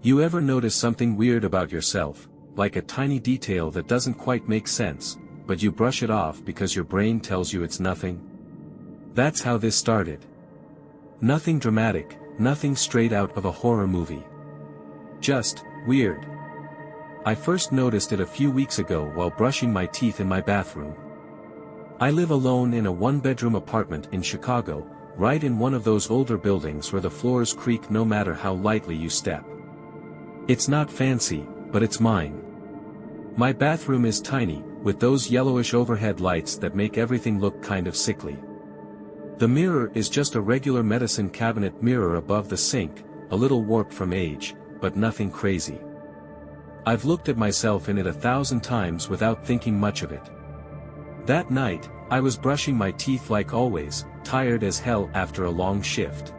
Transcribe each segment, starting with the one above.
You ever notice something weird about yourself, like a tiny detail that doesn't quite make sense, but you brush it off because your brain tells you it's nothing? That's how this started. Nothing dramatic, nothing straight out of a horror movie. Just weird. I first noticed it a few weeks ago while brushing my teeth in my bathroom. I live alone in a one-bedroom apartment in Chicago, right in one of those older buildings where the floors creak no matter how lightly you step. It's not fancy, but it's mine. My bathroom is tiny, with those yellowish overhead lights that make everything look kind of sickly. The mirror is just a regular medicine cabinet mirror above the sink, a little warped from age, but nothing crazy. I've looked at myself in it 1,000 times without thinking much of it. That night, I was brushing my teeth like always, tired as hell after a long shift.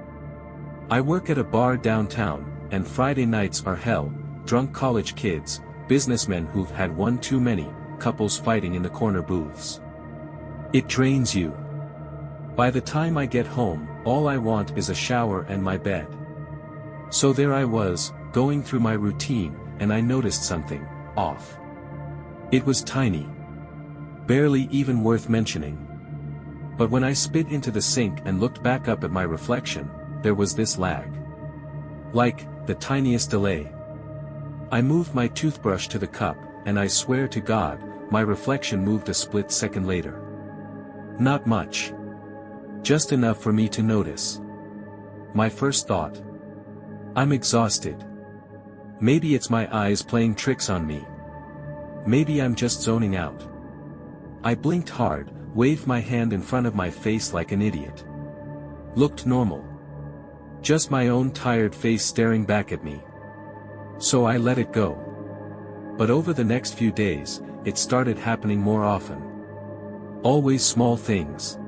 I work at a bar downtown, and Friday nights are hell, drunk college kids, businessmen who've had one too many, couples fighting in the corner booths. It drains you. By the time I get home, all I want is a shower and my bed. So there I was, going through my routine, and I noticed something off. It was tiny. Barely even worth mentioning. But when I spit into the sink and looked back up at my reflection, there was this lag. Like, the tiniest delay. I moved my toothbrush to the cup, and I swear to God, my reflection moved a split second later. Not much. Just enough for me to notice. My first thought. I'm exhausted. Maybe it's my eyes playing tricks on me. Maybe I'm just zoning out. I blinked hard, waved my hand in front of my face like an idiot. Looked normal. Just my own tired face staring back at me. So I let it go. But over the next few days, it started happening more often. Always small things.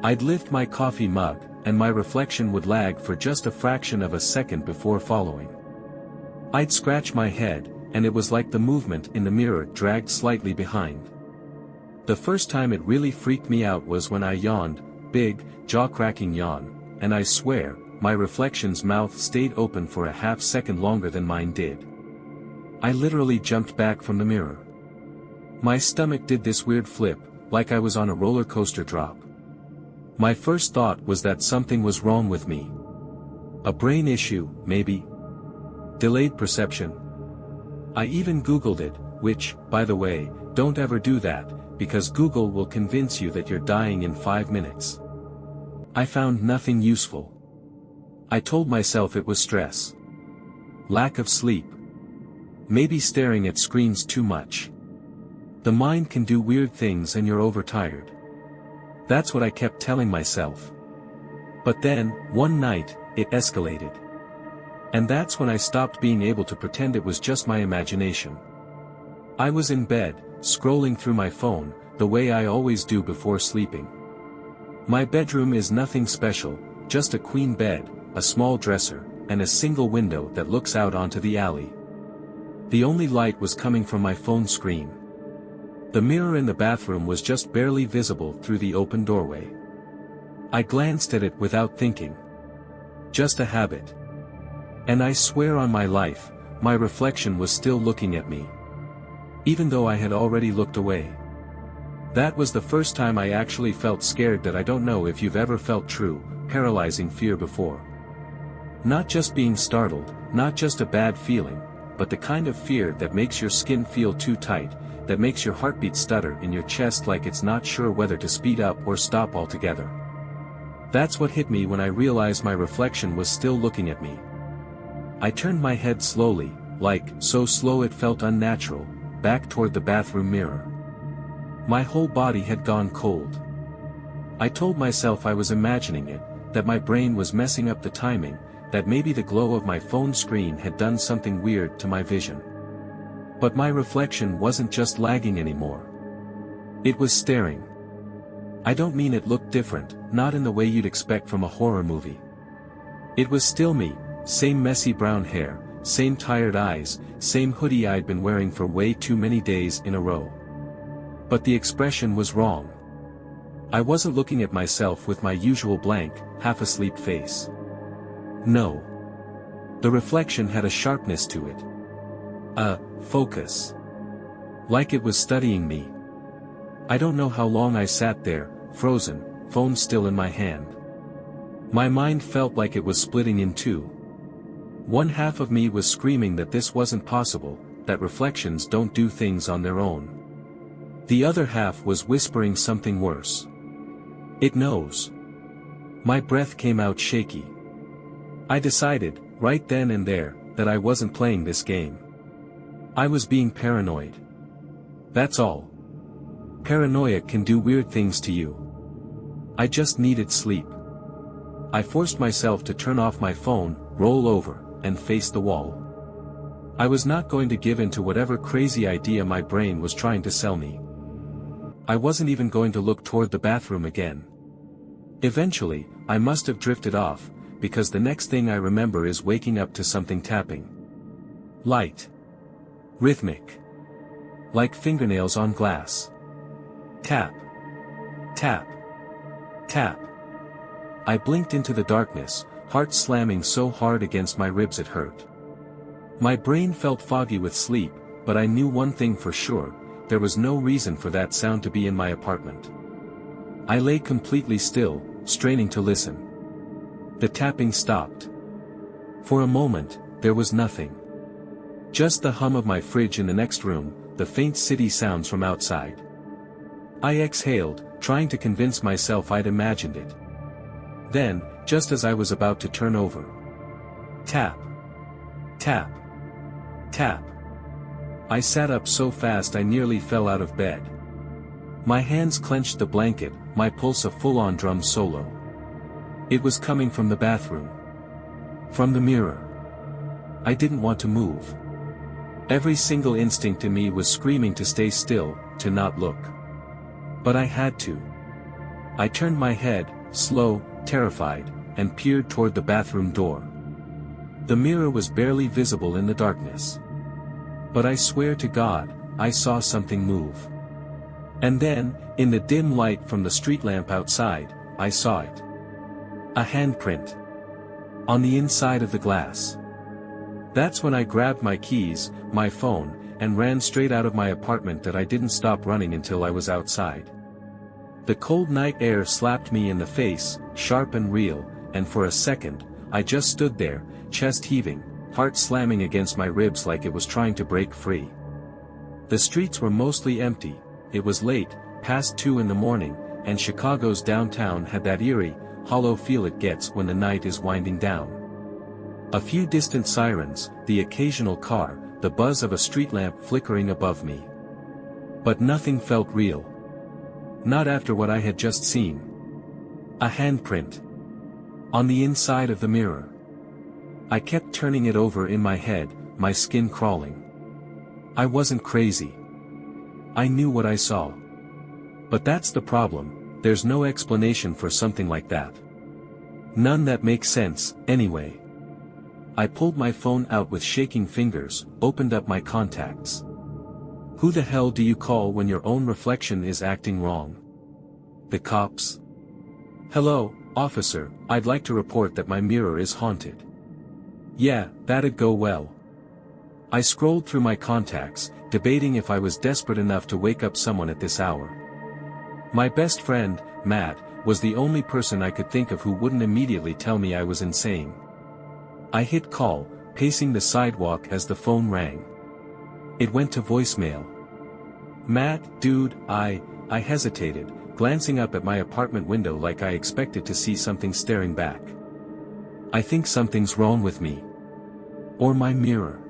I'd lift my coffee mug, and my reflection would lag for just a fraction of a second before following. I'd scratch my head, and it was like the movement in the mirror dragged slightly behind. The first time it really freaked me out was when I yawned, big, jaw-cracking yawn, and I swear, my reflection's mouth stayed open for a half second longer than mine did. I literally jumped back from the mirror. My stomach did this weird flip, like I was on a roller coaster drop. My first thought was that something was wrong with me. A brain issue, maybe. Delayed perception. I even Googled it, which, by the way, don't ever do that, because Google will convince you that you're dying in 5 minutes. I found nothing useful. I told myself it was stress. Lack of sleep. Maybe staring at screens too much. The mind can do weird things and you're overtired. That's what I kept telling myself. But then, one night, it escalated. And that's when I stopped being able to pretend it was just my imagination. I was in bed, scrolling through my phone, the way I always do before sleeping. My bedroom is nothing special, just a queen bed, a small dresser, and a single window that looks out onto the alley. The only light was coming from my phone screen. The mirror in the bathroom was just barely visible through the open doorway. I glanced at it without thinking. Just a habit. And I swear on my life, my reflection was still looking at me. Even though I had already looked away. That was the first time I actually felt scared that I don't know if you've ever felt true, paralyzing fear before. Not just being startled, not just a bad feeling, but the kind of fear that makes your skin feel too tight, that makes your heartbeat stutter in your chest like it's not sure whether to speed up or stop altogether. That's what hit me when I realized my reflection was still looking at me. I turned my head slowly, like, so slow it felt unnatural, back toward the bathroom mirror. My whole body had gone cold. I told myself I was imagining it, that my brain was messing up the timing, that maybe the glow of my phone screen had done something weird to my vision. But my reflection wasn't just lagging anymore. It was staring. I don't mean it looked different, not in the way you'd expect from a horror movie. It was still me, same messy brown hair, same tired eyes, same hoodie I'd been wearing for way too many days in a row. But the expression was wrong. I wasn't looking at myself with my usual blank, half-asleep face. No. The reflection had a sharpness to it. A focus. Like it was studying me. I don't know how long I sat there, frozen, phone still in my hand. My mind felt like it was splitting in two. One half of me was screaming that this wasn't possible, that reflections don't do things on their own. The other half was whispering something worse. It knows. My breath came out shaky. I decided, right then and there, that I wasn't playing this game. I was being paranoid. That's all. Paranoia can do weird things to you. I just needed sleep. I forced myself to turn off my phone, roll over, and face the wall. I was not going to give in to whatever crazy idea my brain was trying to sell me. I wasn't even going to look toward the bathroom again. Eventually, I must have drifted off, because the next thing I remember is waking up to something tapping. Light. Rhythmic. Like fingernails on glass. Tap. Tap. Tap. I blinked into the darkness, heart slamming so hard against my ribs it hurt. My brain felt foggy with sleep, but I knew one thing for sure, there was no reason for that sound to be in my apartment. I lay completely still, straining to listen. The tapping stopped. For a moment, there was nothing. Just the hum of my fridge in the next room, the faint city sounds from outside. I exhaled, trying to convince myself I'd imagined it. Then, just as I was about to turn over. Tap. Tap. Tap. I sat up so fast I nearly fell out of bed. My hands clenched the blanket, my pulse a full-on drum solo. It was coming from the bathroom. From the mirror. I didn't want to move. Every single instinct in me was screaming to stay still, to not look. But I had to. I turned my head, slow, terrified, and peered toward the bathroom door. The mirror was barely visible in the darkness. But I swear to God, I saw something move. And then, in the dim light from the street lamp outside, I saw it. A handprint. On the inside of the glass. That's when I grabbed my keys, my phone, and ran straight out of my apartment that I didn't stop running until I was outside. The cold night air slapped me in the face, sharp and real, and for a second, I just stood there, chest heaving, heart slamming against my ribs like it was trying to break free. The streets were mostly empty, it was late, past 2 in the morning, and Chicago's downtown had that eerie, hollow feel it gets when the night is winding down. A few distant sirens, the occasional car, the buzz of a street lamp flickering above me. But nothing felt real. Not after what I had just seen. A handprint. On the inside of the mirror. I kept turning it over in my head, my skin crawling. I wasn't crazy. I knew what I saw. But that's the problem, there's no explanation for something like that. None that makes sense, anyway. I pulled my phone out with shaking fingers, opened up my contacts. Who the hell do you call when your own reflection is acting wrong? The cops? Hello, officer, I'd like to report that my mirror is haunted. Yeah, that'd go well. I scrolled through my contacts, debating if I was desperate enough to wake up someone at this hour. My best friend, Matt, was the only person I could think of who wouldn't immediately tell me I was insane. I hit call, pacing the sidewalk as the phone rang. It went to voicemail. Matt, dude, I hesitated, glancing up at my apartment window like I expected to see something staring back. I think something's wrong with me. Or my mirror.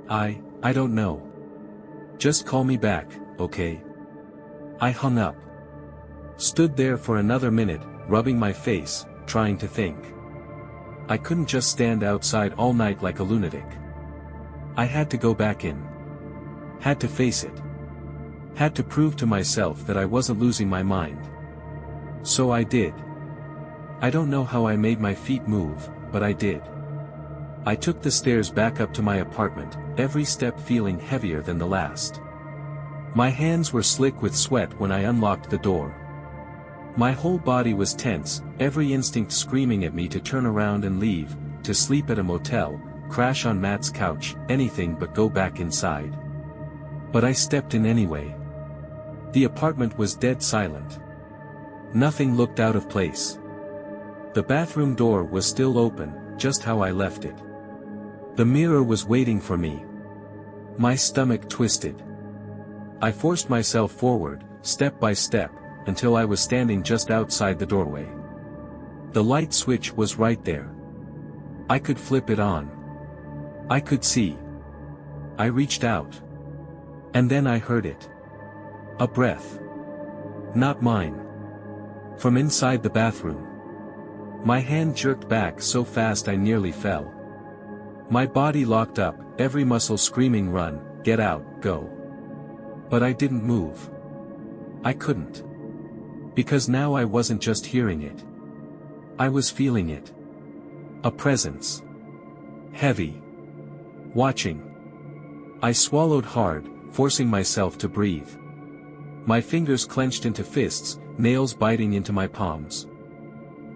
I don't know. Just call me back, okay? I hung up. Stood there for another minute, rubbing my face, trying to think. I couldn't just stand outside all night like a lunatic. I had to go back in. Had to face it. Had to prove to myself that I wasn't losing my mind. So I did. I don't know how I made my feet move, but I did. I took the stairs back up to my apartment, every step feeling heavier than the last. My hands were slick with sweat when I unlocked the door. My whole body was tense, every instinct screaming at me to turn around and leave, to sleep at a motel, crash on Matt's couch, anything but go back inside. But I stepped in anyway. The apartment was dead silent. Nothing looked out of place. The bathroom door was still open, just how I left it. The mirror was waiting for me. My stomach twisted. I forced myself forward, step by step, until I was standing just outside the doorway. The light switch was right there. I could flip it on. I could see. I reached out. And then I heard it. A breath. Not mine. From inside the bathroom. My hand jerked back so fast I nearly fell. My body locked up, every muscle screaming run, get out, go. But I didn't move. I couldn't. Because now I wasn't just hearing it. I was feeling it. A presence. Heavy. Watching. I swallowed hard, forcing myself to breathe. My fingers clenched into fists, nails biting into my palms.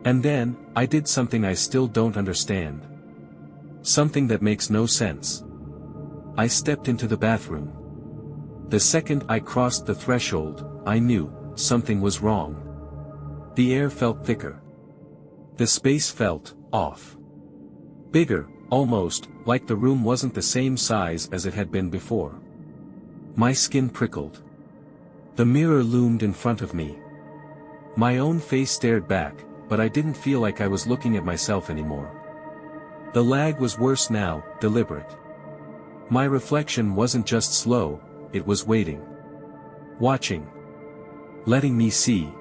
And then, I did something I still don't understand. Something that makes no sense. I stepped into the bathroom. The second I crossed the threshold, I knew something was wrong. The air felt thicker. The space felt off. Bigger, almost, like the room wasn't the same size as it had been before. My skin prickled. The mirror loomed in front of me. My own face stared back, but I didn't feel like I was looking at myself anymore. The lag was worse now, deliberate. My reflection wasn't just slow, it was waiting. Watching. Letting me see.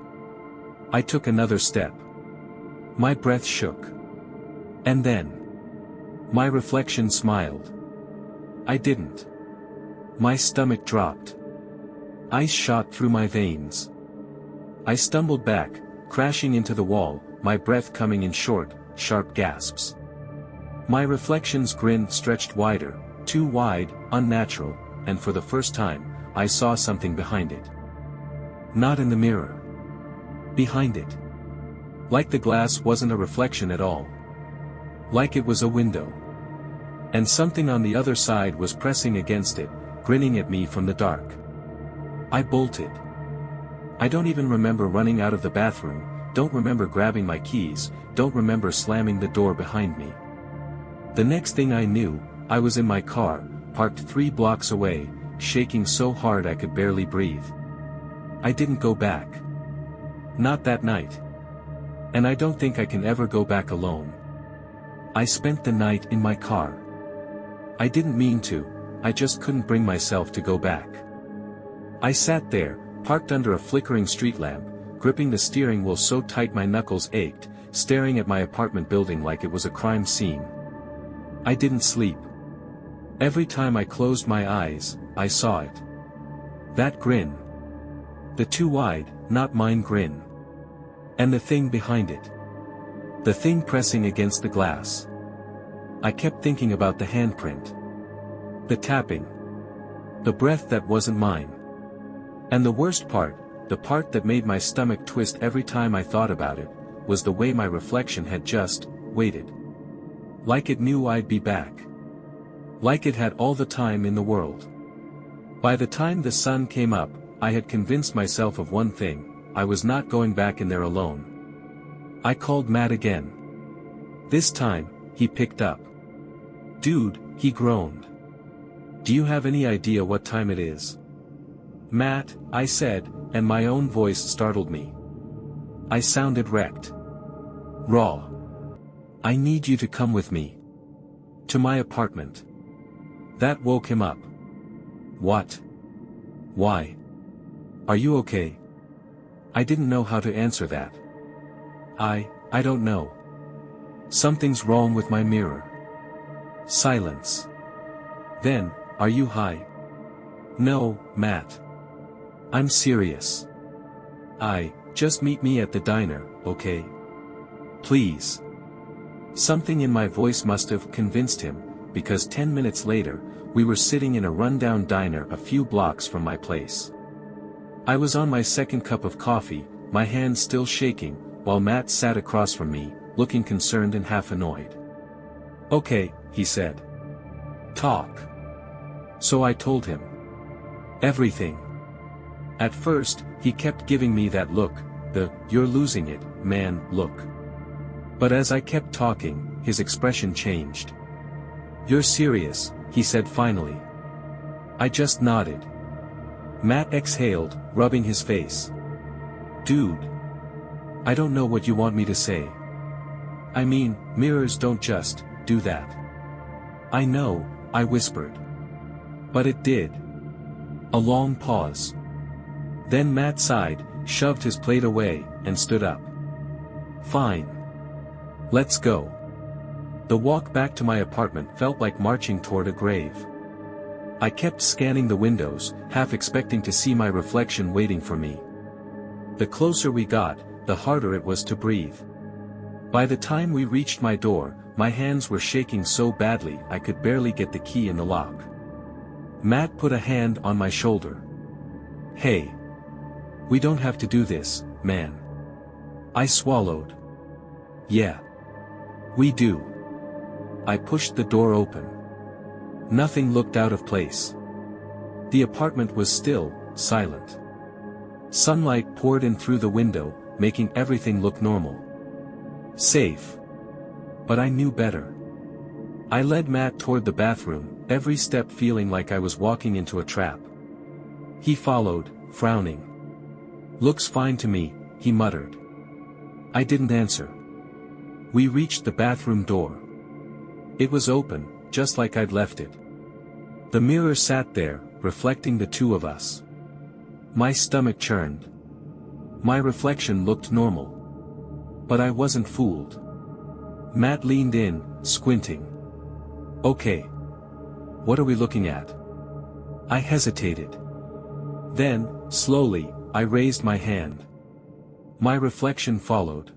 I took another step. My breath shook. And then. My reflection smiled. I didn't. My stomach dropped. Ice shot through my veins. I stumbled back, crashing into the wall, my breath coming in short, sharp gasps. My reflection's grin stretched wider, too wide, unnatural, and for the first time, I saw something behind it. Not in the mirror. Behind it. Like the glass wasn't a reflection at all. Like it was a window. And something on the other side was pressing against it, grinning at me from the dark. I bolted. I don't even remember running out of the bathroom, don't remember grabbing my keys, don't remember slamming the door behind me. The next thing I knew, I was in my car, parked 3 blocks away, shaking so hard I could barely breathe. I didn't go back. Not that night. And I don't think I can ever go back alone. I spent the night in my car. I didn't mean to, I just couldn't bring myself to go back. I sat there, parked under a flickering street lamp, gripping the steering wheel so tight my knuckles ached, staring at my apartment building like it was a crime scene. I didn't sleep. Every time I closed my eyes, I saw it. That grin. The too wide, not mine grin. And the thing behind it. The thing pressing against the glass. I kept thinking about the handprint. The tapping. The breath that wasn't mine. And the worst part, the part that made my stomach twist every time I thought about it, was the way my reflection had just waited. Like it knew I'd be back. Like it had all the time in the world. By the time the sun came up, I had convinced myself of one thing, I was not going back in there alone. I called Matt again. This time, he picked up. "Dude," he groaned. "Do you have any idea what time it is?" "Matt," I said, and my own voice startled me. I sounded wrecked. Raw. "I need you to come with me. To my apartment." That woke him up. "What? Why? Are you okay?" I didn't know how to answer that. I don't know. Something's wrong with my mirror. Silence. Then, "Are you high?" "No, Matt. I'm serious. Just meet me at the diner, okay? Please." Something in my voice must have convinced him, because 10 minutes later, we were sitting in a rundown diner a few blocks from my place. I was on my second cup of coffee, my hands still shaking, while Matt sat across from me, looking concerned and half annoyed. Okay, he said. Talk. So I told him. Everything. At first, he kept giving me that look, the, "you're losing it, man," look. But as I kept talking, his expression changed. "You're serious," he said finally. I just nodded. Matt exhaled, rubbing his face. "Dude. I don't know what you want me to say. I mean, mirrors don't just do that." "I know," I whispered. "But it did." A long pause. Then Matt sighed, shoved his plate away, and stood up. "Fine. Let's go." The walk back to my apartment felt like marching toward a grave. I kept scanning the windows, half expecting to see my reflection waiting for me. The closer we got, the harder it was to breathe. By the time we reached my door, my hands were shaking so badly I could barely get the key in the lock. Matt put a hand on my shoulder. "Hey. We don't have to do this, man." I swallowed. "Yeah. We do." I pushed the door open. Nothing looked out of place. The apartment was still, silent. Sunlight poured in through the window, making everything look normal. Safe. But I knew better. I led Matt toward the bathroom, every step feeling like I was walking into a trap. He followed, frowning. "Looks fine to me," he muttered. I didn't answer. We reached the bathroom door. It was open, just like I'd left it. The mirror sat there, reflecting the two of us. My stomach churned. My reflection looked normal. But I wasn't fooled. Matt leaned in, squinting. "Okay. What are we looking at?" I hesitated. Then, slowly, I raised my hand. My reflection followed.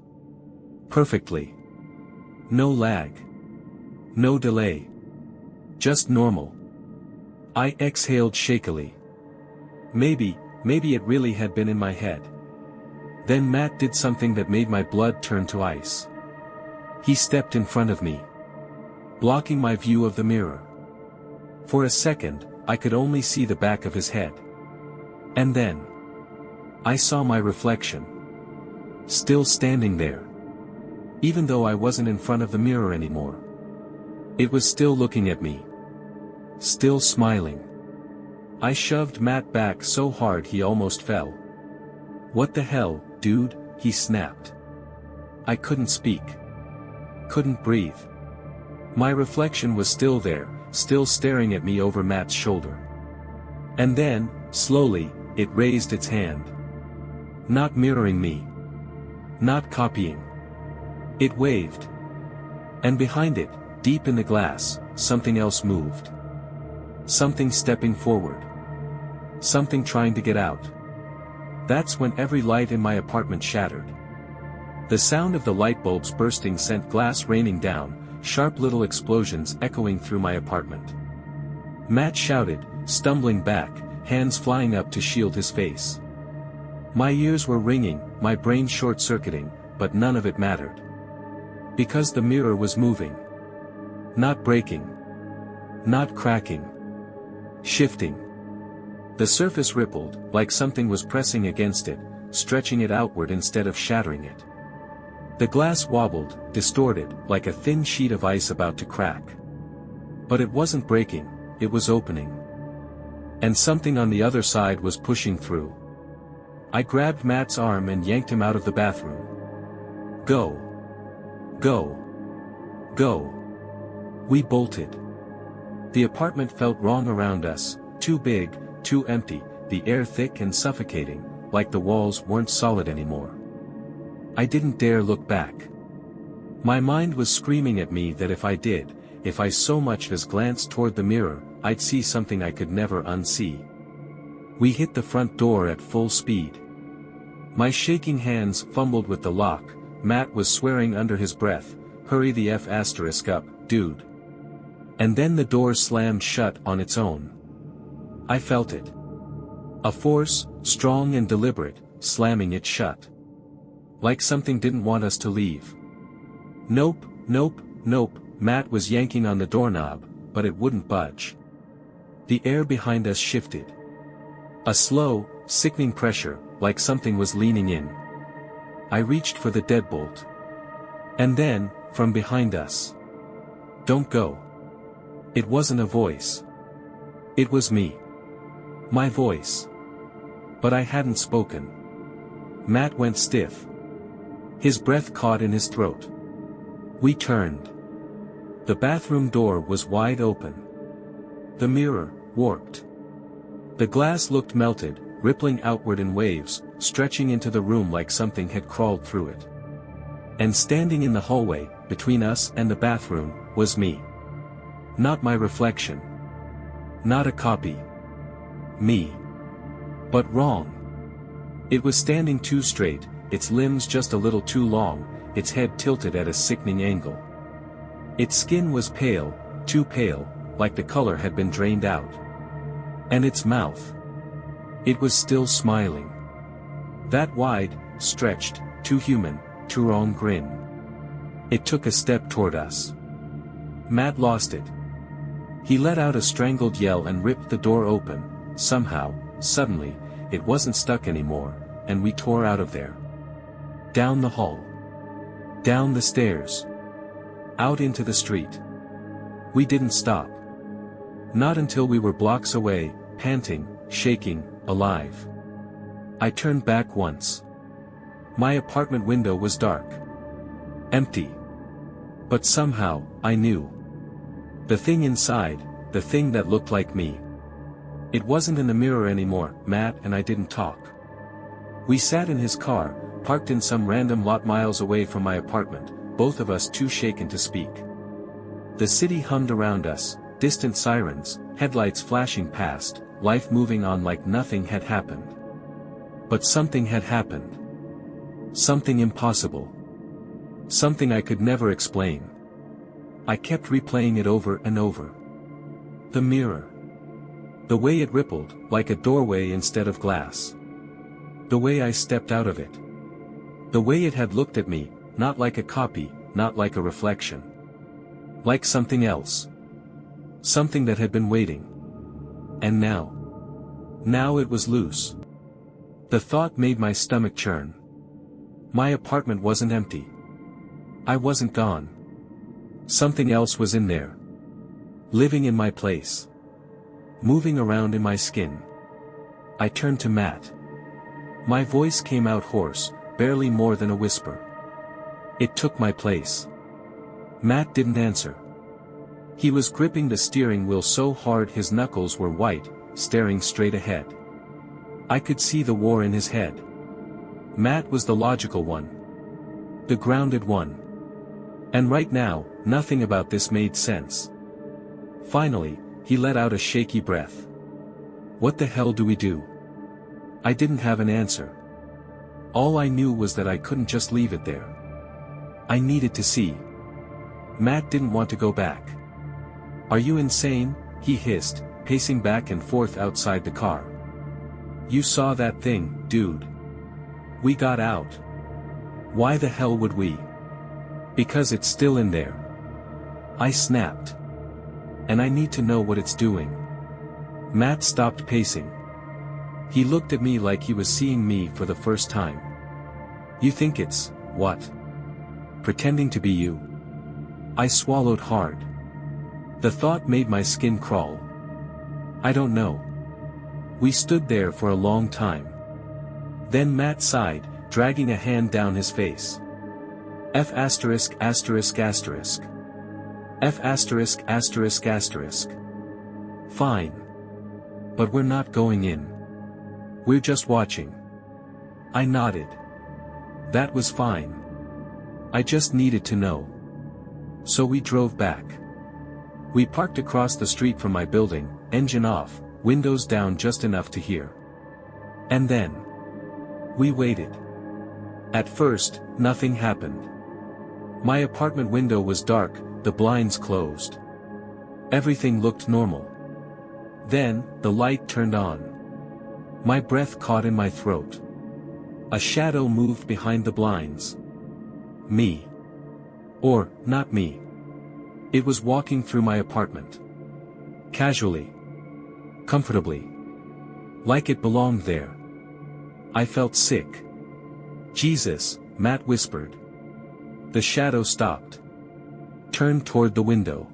Perfectly. No lag. No delay. Just normal. I exhaled shakily. Maybe it really had been in my head. Then Matt did something that made my blood turn to ice. He stepped in front of me, blocking my view of the mirror. For a second, I could only see the back of his head. And then, I saw my reflection. Still standing there. Even though I wasn't in front of the mirror anymore. It was still looking at me. Still smiling. I shoved Matt back so hard he almost fell. "What the hell, dude?" he snapped. I couldn't speak. Couldn't breathe. My reflection was still there, still staring at me over Matt's shoulder. And then, slowly, it raised its hand. Not mirroring me. Not copying. It waved. And behind it, deep in the glass, something else moved. Something stepping forward. Something trying to get out. That's when every light in my apartment shattered. The sound of the light bulbs bursting sent glass raining down, sharp little explosions echoing through my apartment. Matt shouted, stumbling back, hands flying up to shield his face. My ears were ringing, my brain short-circuiting, but none of it mattered. Because the mirror was moving. Not breaking. Not cracking. Shifting. The surface rippled, like something was pressing against it, stretching it outward instead of shattering it. The glass wobbled, distorted, like a thin sheet of ice about to crack. But it wasn't breaking, it was opening. And something on the other side was pushing through. I grabbed Matt's arm and yanked him out of the bathroom. Go. Go. Go. We bolted. The apartment felt wrong around us, too big, too empty, the air thick and suffocating, like the walls weren't solid anymore. I didn't dare look back. My mind was screaming at me that if I did, if I so much as glanced toward the mirror, I'd see something I could never unsee. We hit the front door at full speed. My shaking hands fumbled with the lock. Matt was swearing under his breath, "Hurry the F*** up, dude." And then the door slammed shut on its own. I felt it. A force, strong and deliberate, slamming it shut. Like something didn't want us to leave. "Nope, nope, nope," Matt was yanking on the doorknob, but it wouldn't budge. The air behind us shifted. A slow, sickening pressure, like something was leaning in. I reached for the deadbolt. And then, from behind us. "Don't go." It wasn't a voice. It was me. My voice. But I hadn't spoken. Matt went stiff. His breath caught in his throat. We turned. The bathroom door was wide open. The mirror, warped. The glass looked melted, rippling outward in waves, stretching into the room like something had crawled through it. And standing in the hallway, between us and the bathroom, was me. Not my reflection. Not a copy. Me. But wrong. It was standing too straight, its limbs just a little too long, its head tilted at a sickening angle. Its skin was pale, too pale, like the color had been drained out. And its mouth. It was still smiling. That wide, stretched, too human, too wrong grin. It took a step toward us. Matt lost it. He let out a strangled yell and ripped the door open. Somehow, suddenly, it wasn't stuck anymore, and we tore out of there. Down the hall. Down the stairs. Out into the street. We didn't stop. Not until we were blocks away, panting, shaking, alive. I turned back once. My apartment window was dark. Empty. But somehow, I knew. The thing inside, the thing that looked like me. It wasn't in the mirror anymore. Matt and I didn't talk. We sat in his car, parked in some random lot miles away from my apartment, both of us too shaken to speak. The city hummed around us, distant sirens, headlights flashing past, life moving on like nothing had happened. But something had happened. Something impossible. Something I could never explain. I kept replaying it over and over. The mirror. The way it rippled, like a doorway instead of glass. The way I stepped out of it. The way it had looked at me, not like a copy, not like a reflection. Like something else. Something that had been waiting. And now. Now it was loose. The thought made my stomach churn. My apartment wasn't empty. I wasn't gone. Something else was in there. Living in my place. Moving around in my skin. I turned to Matt. My voice came out hoarse, barely more than a whisper. It took my place. Matt didn't answer. He was gripping the steering wheel so hard his knuckles were white, staring straight ahead. I could see the war in his head. Matt was the logical one. The grounded one. And right now, nothing about this made sense. Finally, he let out a shaky breath. What the hell do we do? I didn't have an answer. All I knew was that I couldn't just leave it there. I needed to see. Matt didn't want to go back. "Are you insane?" he hissed, pacing back and forth outside the car. "You saw that thing, dude. We got out. Why the hell would we?" "Because it's still in there." I snapped. "And I need to know what it's doing." Matt stopped pacing. He looked at me like he was seeing me for the first time. "You think it's, what? Pretending to be you?" I swallowed hard. The thought made my skin crawl. "I don't know." We stood there for a long time. Then Matt sighed, dragging a hand down his face. F asterisk asterisk asterisk. F asterisk asterisk asterisk. "Fine. But we're not going in. We're just watching." I nodded. That was fine. I just needed to know. So we drove back. We parked across the street from my building, engine off, windows down just enough to hear. And then we waited. At first, nothing happened. My apartment window was dark, the blinds closed. Everything looked normal. Then, the light turned on. My breath caught in my throat. A shadow moved behind the blinds. Me. Or, not me. It was walking through my apartment. Casually. Comfortably. Like it belonged there. I felt sick. Jesus, Matt whispered. The shadow stopped. Turned toward the window.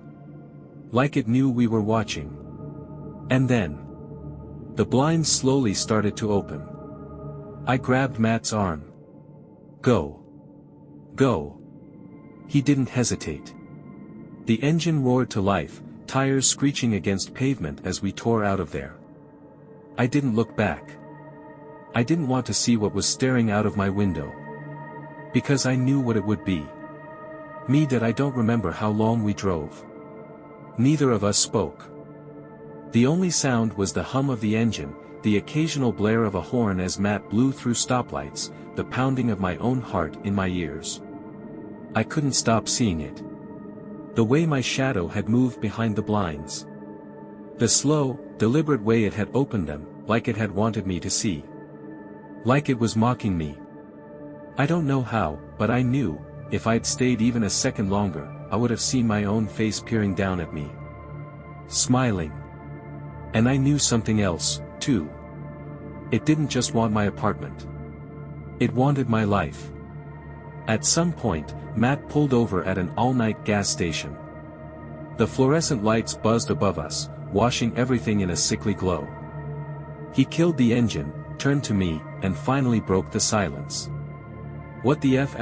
Like it knew we were watching. And then. The blinds slowly started to open. I grabbed Matt's arm. Go. Go. He didn't hesitate. The engine roared to life, tires screeching against pavement as we tore out of there. I didn't look back. I didn't want to see what was staring out of my window. Because I knew what it would be. Me that I don't remember how long we drove. Neither of us spoke. The only sound was the hum of the engine, the occasional blare of a horn as Matt blew through stoplights, the pounding of my own heart in my ears. I couldn't stop seeing it. The way my shadow had moved behind the blinds. The slow, deliberate way it had opened them, like it had wanted me to see. Like it was mocking me. I don't know how, but I knew, if I'd stayed even a second longer, I would have seen my own face peering down at me. Smiling. And I knew something else, too. It didn't just want my apartment. It wanted my life. At some point, Matt pulled over at an all-night gas station. The fluorescent lights buzzed above us, washing everything in a sickly glow. He killed the engine, turned to me, and finally broke the silence. What the F***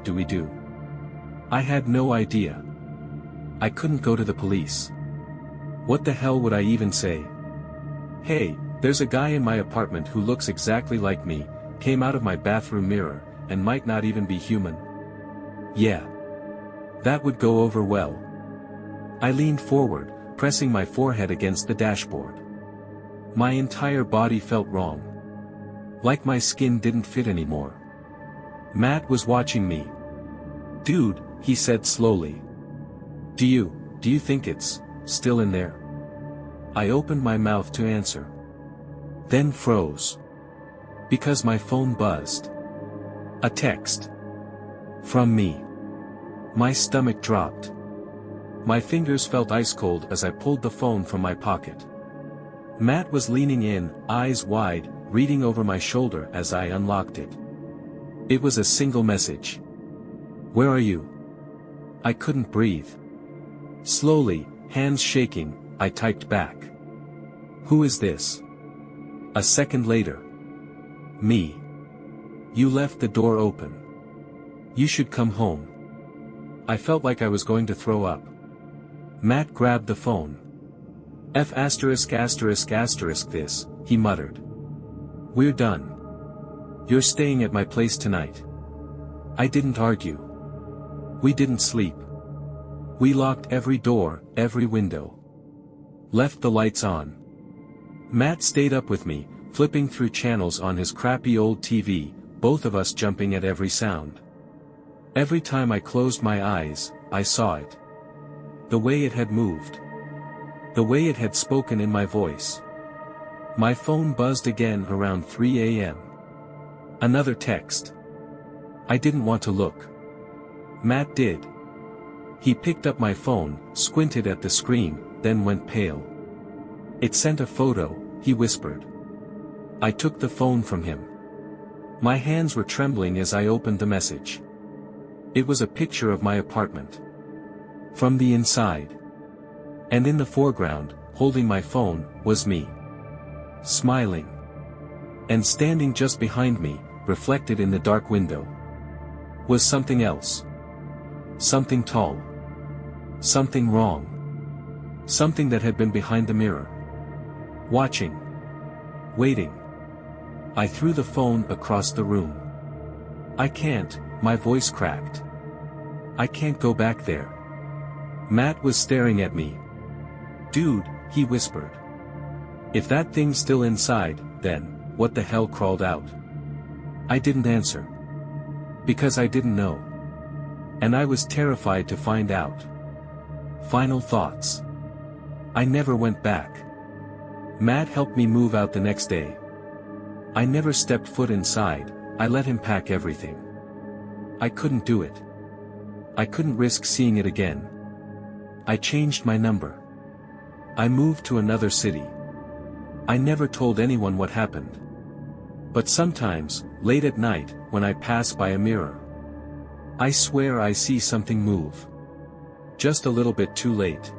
do we do? I had no idea. I couldn't go to the police. What the hell would I even say? Hey, there's a guy in my apartment who looks exactly like me, came out of my bathroom mirror, and might not even be human. Yeah. That would go over well. I leaned forward, pressing my forehead against the dashboard. My entire body felt wrong. Like my skin didn't fit anymore. Matt was watching me. Dude, he said slowly. Do you think it's still in there? I opened my mouth to answer. Then froze. Because my phone buzzed. A text. From me. My stomach dropped. My fingers felt ice cold as I pulled the phone from my pocket. Matt was leaning in, eyes wide, reading over my shoulder as I unlocked it. It was a single message. Where are you? I couldn't breathe. Slowly, hands shaking, I typed back. Who is this? A second later. Me. You left the door open. You should come home. I felt like I was going to throw up. Matt grabbed the phone. This, he muttered. We're done. You're staying at my place tonight. I didn't argue. We didn't sleep. We locked every door, every window. Left the lights on. Matt stayed up with me, flipping through channels on his crappy old TV, both of us jumping at every sound. Every time I closed my eyes, I saw it. The way it had moved. The way it had spoken in my voice. My phone buzzed again around 3 a.m. Another text. I didn't want to look. Matt did. He picked up my phone, squinted at the screen, then went pale. It sent a photo, he whispered. I took the phone from him. My hands were trembling as I opened the message. It was a picture of my apartment. From the inside. And in the foreground, holding my phone, was me. Smiling. And standing just behind me, reflected in the dark window, was something else. Something tall. Something wrong. Something that had been behind the mirror. Watching. Waiting. I threw the phone across the room. I can't, my voice cracked. I can't go back there. Matt was staring at me. Dude, he whispered. If that thing's still inside, then, what the hell crawled out? I didn't answer. Because I didn't know. And I was terrified to find out. Final thoughts. I never went back. Matt helped me move out the next day. I never stepped foot inside, I let him pack everything. I couldn't do it. I couldn't risk seeing it again. I changed my number. I moved to another city. I never told anyone what happened. But sometimes, late at night, when I pass by a mirror, I swear I see something move. Just a little bit too late.